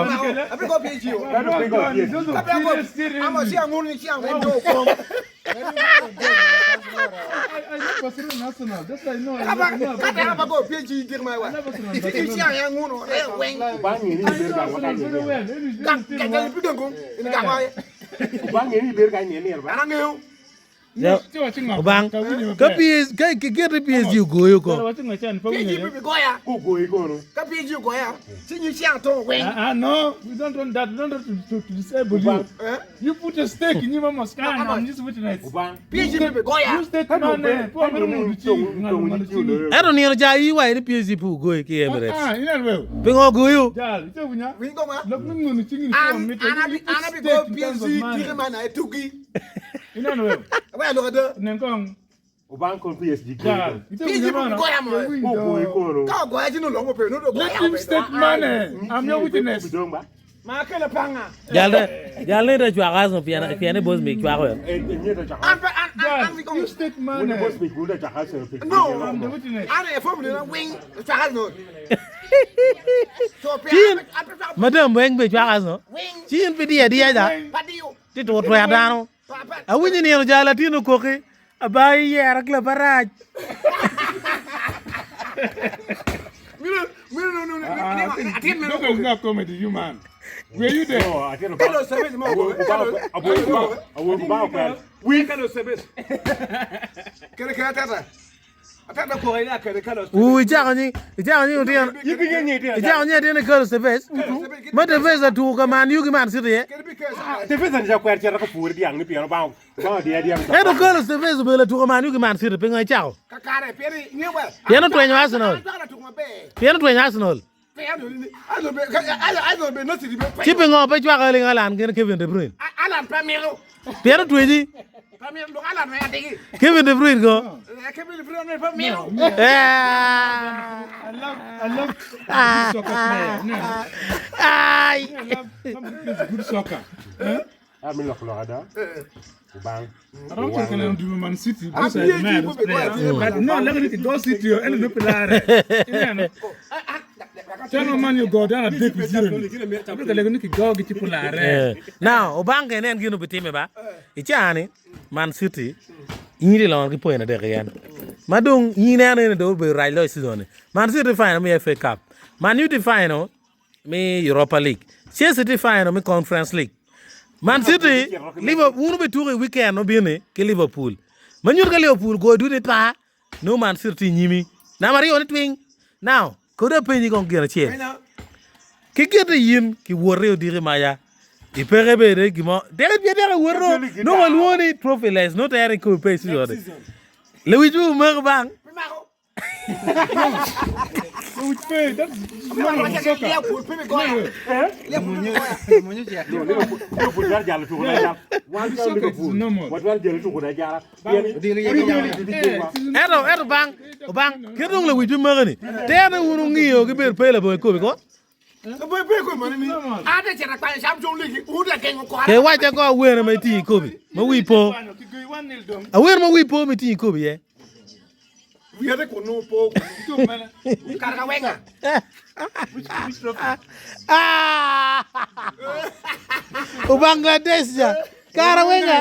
Abi go PSG. I'm a siang Ngunu siang Weng. National. That's why I know. Apa go PSG dir mai wa. Siang Ngunu Weng. Kan pidongo. Ini ka mai. Obang ini ber kai ni ba. Anangeu. Obang ka PSG goyo ko PSG goya. Ko no. Ka PSG goya. Sinyi siang to Weng. No, we don't want that. We don't want to disable you. You put a stake in your mama's car and I'm just witness. Obang. PSG goya. You stake money. I don't know ja yi wa ni PSG pu goyo ki Emirates Ina well. pingo goyo Jal, ite bunya. We go ma. Look Ngunu chingin ko meet. Ana bi go PSG dir man ay tugi. Ina well. Wa lo do. Nenkong. Obang kon PSG. Jal, ite PSG bunya. goya mo. Ko no. Ka goya jinu lo mo pe no do goya. Let him stake money. I'm your witness. Ma kele panga. Jalne da chwa gas no piane boss me chwa ko You stake money. No, I'm the witness. ana e formule Weng chwa no. So madam Weng be chwa gas no Weng chin pe dia da padio. ti to ya dano a winyi ni no jala tino ko ke abai yer kla baraj No. I didn't know not comedy, you man. Were you there? Oh, I can't. Hello, service mo. We can service. Kele tata. Atata ko ina kele kala. ja ni odian ja ni de ne kala service ma de veza tu ka man yu ki man sidi Kele bi kesa. Te fezan ja kwar tera ko pur diang ni piano ba dia diang. e do kala service be la tu ka man yu ki man sidi pe ngai chao Kakare peri nyewa. piano to nya Arsenal piano to nya Arsenal Be no sidi be. ti pe ngo pe chwa ka le ngalan gen Kevin De Bruyne Alan Pamelo. piano to ji Pamelo Alan me adigi. Kevin De Bruyne go Kevin De Bruyne Pamelo. I love soccer player. No. Ai I love good soccer. Ami lo ada. Obang. I don't think I'm doing Man City. Because I mad players. But no, let me go City or any people. Tell no man you go down a deep zero. Look at like go get people are. now Obang ken ginu bitime ba ichani Man City yiri la ngi point de yan madung yina ne do be right lo season Man City final me FA Cup Man U final me Europa League Chelsea final me Conference League Man City Liverpool be tour weekend no bine ke Liverpool Man U ke Liverpool go do it pa no Man City nyimi na mari on twing now ko do pe ni kon gera che ki gete yin ki worre dire maya I perebere ki mo dere biere worro no one woni trophy less not air ko pe si ode le wiju mer bang Which pay? That's Edo bang kedung le wiju mer ni dere wonu ngiyo ki ber pe le boy ko ko ke wacha go wer ma ti ko bi ma wi po a wer ma wi po mi ti ko bi Bangladesh ja Karawenga